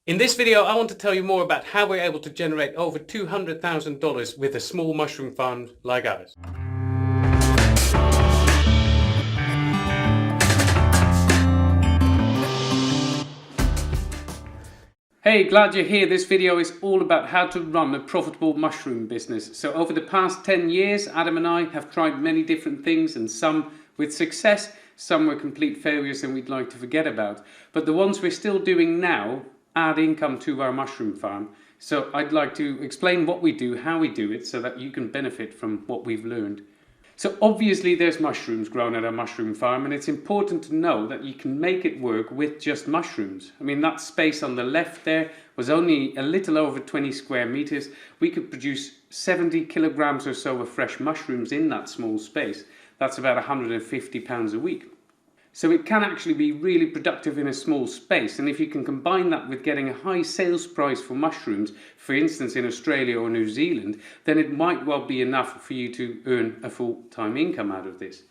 In this video, I want to tell you more about how we're able to generate over $200,000 with a small mushroom farm like ours. Hey, glad you're here. This video is all about how to run a profitable mushroom business. So over the past 10 years, Adam and I have tried many different things, and some with success, some were complete failures and we'd like to forget about. But the ones we're still doing now add income to our mushroom farm. So I'd like to explain what we do, how we do it, so that you can benefit from what we've learned. So obviously there's mushrooms grown at our mushroom farm, and it's important to know that you can make it work with just mushrooms. I mean, that space on the left there was only a little over 20 square meters. We could produce 70 kilograms or so of fresh mushrooms in that small space. That's about £150 a week. So it can actually be really productive in a small space, and if you can combine that with getting a high sales price for mushrooms, for instance in Australia or New Zealand, then it might well be enough for you to earn a full-time income out of this.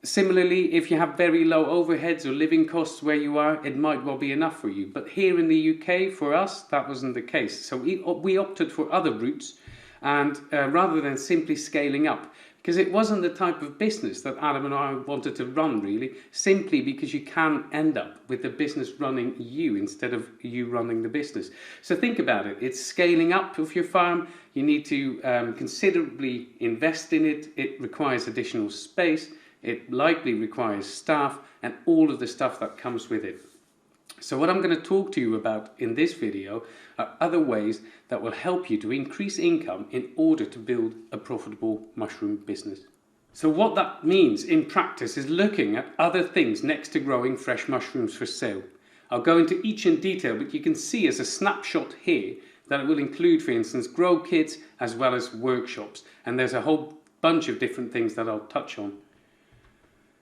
Similarly, if you have very low overheads or living costs where you are, it might well be enough for you. But here in the UK, for us, that wasn't the case. So we opted for other routes, and rather than simply scaling up, because it wasn't the type of business that Adam and I wanted to run, really, simply because you can end up with the business running you instead of you running the business. So think about it. It's scaling up of your farm. You need to considerably invest in it. It requires additional space. It likely requires staff and all of the stuff that comes with it. So what I'm going to talk to you about in this video are other ways that will help you to increase income in order to build a profitable mushroom business. So what that means in practice is looking at other things next to growing fresh mushrooms for sale. I'll go into each in detail, but you can see as a snapshot here that it will include, for instance, grow kits as well as workshops. And there's a whole bunch of different things that I'll touch on.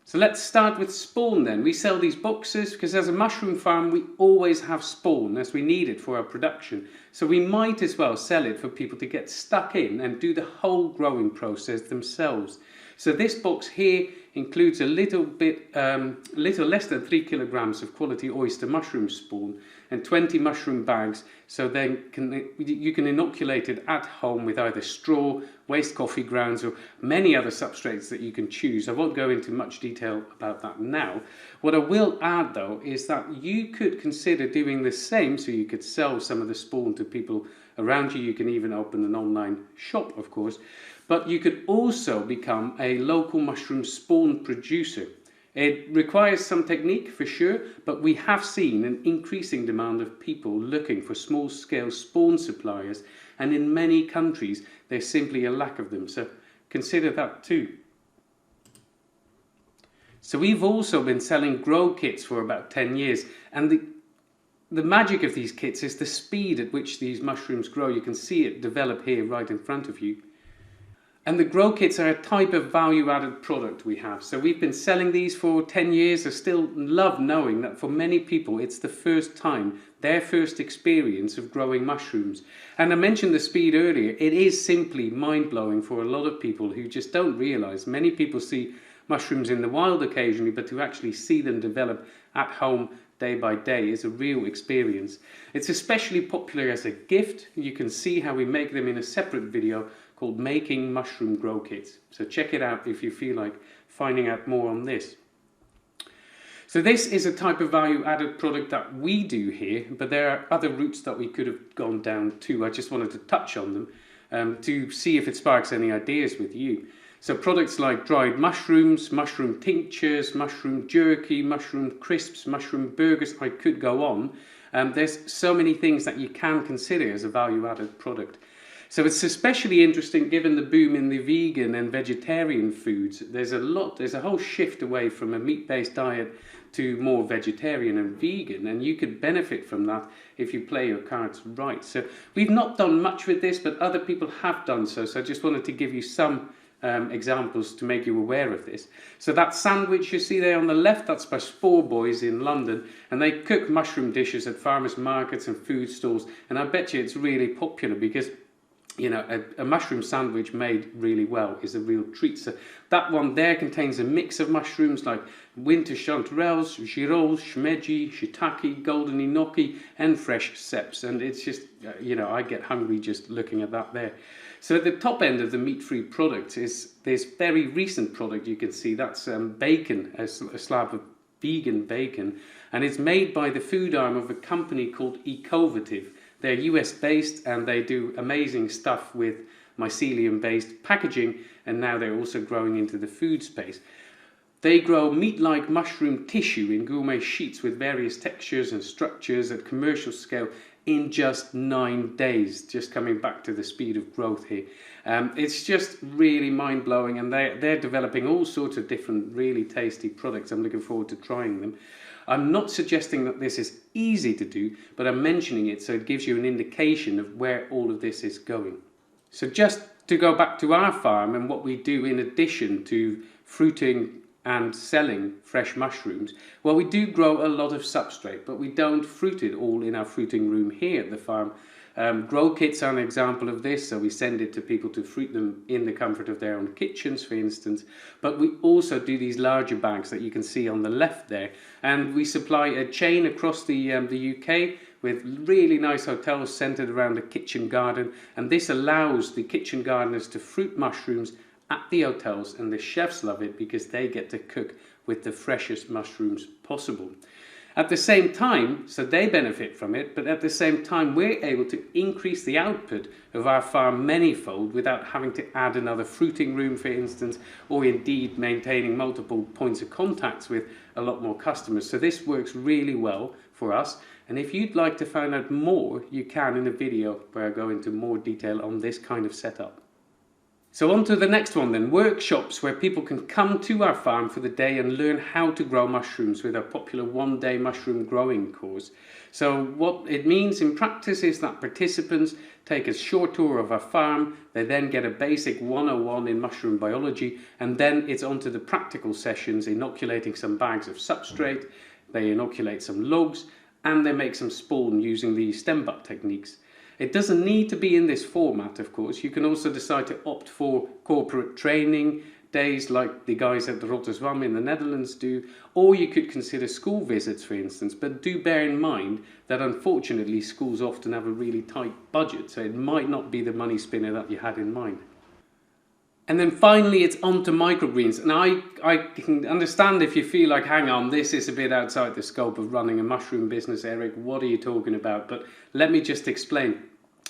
So let's start with spawn then. We sell these boxes because as a mushroom farm we always have spawn as we need it for our production. So we might as well sell it for people to get stuck in and do the whole growing process themselves. So this box here includes a little less than 3 kilograms of quality oyster mushroom spawn and 20 mushroom bags, so then you can inoculate it at home with either straw, waste coffee grounds or many other substrates that you can choose. I won't go into much detail about that now. What I will add though is that you could consider doing the same, so you could sell some of the spawn to people around you. You can even open an online shop, of course, but you could also become a local mushroom spawn producer. It requires some technique for sure, but we have seen an increasing demand of people looking for small-scale spawn suppliers, and in many countries there's simply a lack of them, so consider that too. So we've also been selling grow kits for about 10 years, and the magic of these kits is the speed at which these mushrooms grow. You can see it develop here right in front of you. And the grow kits are a type of value-added product we have. So we've been selling these for 10 years. I still love knowing that for many people it's the first time, their first experience of growing mushrooms. And I mentioned the speed earlier. It is simply mind-blowing for a lot of people who just don't realise. Many people see mushrooms in the wild occasionally, but to actually see them develop at home day by day is a real experience. It's especially popular as a gift. You can see how we make them in a separate video called Making Mushroom Grow Kits. So check it out if you feel like finding out more on this. So this is a type of value-added product that we do here, but there are other routes that we could have gone down too. I just wanted to touch on them to see if it sparks any ideas with you. So products like dried mushrooms, mushroom tinctures, mushroom jerky, mushroom crisps, mushroom burgers, I could go on. There's so many things that you can consider as a value-added product. So it's especially interesting given the boom in the vegan and vegetarian foods. There's a whole shift away from a meat-based diet to more vegetarian and vegan, and you could benefit from that if you play your cards right. So we've not done much with this, but other people have done so. So I just wanted to give you some examples to make you aware of this. So that sandwich you see there on the left, that's by Spore Boys in London, and they cook mushroom dishes at farmers markets and food stalls, and I bet you it's really popular because you know, a mushroom sandwich made really well is a real treat. So that one there contains a mix of mushrooms like winter chanterelles, girolles, shimeji, shiitake, golden enoki, and fresh ceps. And it's just, you know, I get hungry just looking at that there. So at the top end of the meat-free product is this very recent product you can see. That's bacon, a slab of vegan bacon, and it's made by the food arm of a company called Ecovative. They're US based and they do amazing stuff with mycelium based packaging, and now they're also growing into the food space. They grow meat-like mushroom tissue in gourmet sheets with various textures and structures at commercial scale in just 9 days, just coming back to the speed of growth here. It's just really mind-blowing, and they're developing all sorts of different really tasty products. I'm looking forward to trying them. I'm not suggesting that this is easy to do, but I'm mentioning it so it gives you an indication of where all of this is going. So just to go back to our farm and what we do in addition to fruiting and selling fresh mushrooms, well, we do grow a lot of substrate, but we don't fruit it all in our fruiting room here at the farm. Growkits are an example of this, so we send it to people to fruit them in the comfort of their own kitchens, for instance. But we also do these larger bags that you can see on the left there, and we supply a chain across the UK with really nice hotels centered around a kitchen garden, and this allows the kitchen gardeners to fruit mushrooms at the hotels, and the chefs love it because they get to cook with the freshest mushrooms possible. At the same time, so they benefit from it, but at the same time we're able to increase the output of our farm manyfold without having to add another fruiting room, for instance, or indeed maintaining multiple points of contacts with a lot more customers. So this works really well for us, and if you'd like to find out more, you can in a video where I go into more detail on this kind of setup. So on to the next one then, workshops where people can come to our farm for the day and learn how to grow mushrooms with our popular one-day mushroom growing course. So what it means in practice is that participants take a short tour of our farm, they then get a basic 101 in mushroom biology, and then it's on to the practical sessions, inoculating some bags of substrate, they inoculate some logs, and they make some spawn using the stem butt techniques. It doesn't need to be in this format, of course. You can also decide to opt for corporate training days like the guys at the Rotterdam in the Netherlands do, or you could consider school visits, for instance. But do bear in mind that unfortunately schools often have a really tight budget, so it might not be the money spinner that you had in mind. And then finally it's on to microgreens, and I can understand if you feel like, hang on, this is a bit outside the scope of running a mushroom business, Eric, what are you talking about? But let me just explain.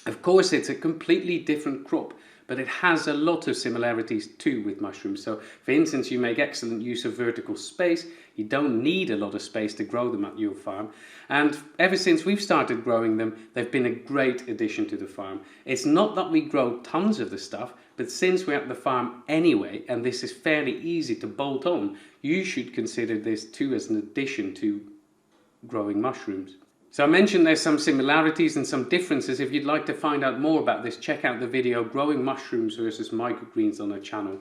Of course it's a completely different crop, but it has a lot of similarities too with mushrooms. So for instance, you make excellent use of vertical space. You don't need a lot of space to grow them at your farm. And ever since we've started growing them, they've been a great addition to the farm. It's not that we grow tons of the stuff, but since we're at the farm anyway, and this is fairly easy to bolt on, you should consider this too as an addition to growing mushrooms. So I mentioned there's some similarities and some differences. If you'd like to find out more about this, check out the video Growing Mushrooms versus Microgreens on our channel.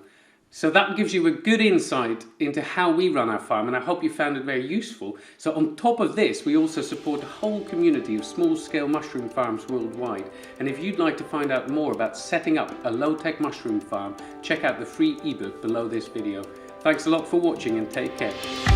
So that gives you a good insight into how we run our farm, and I hope you found it very useful. So on top of this, we also support a whole community of small-scale mushroom farms worldwide. And if you'd like to find out more about setting up a low-tech mushroom farm, check out the free ebook below this video. Thanks a lot for watching and take care.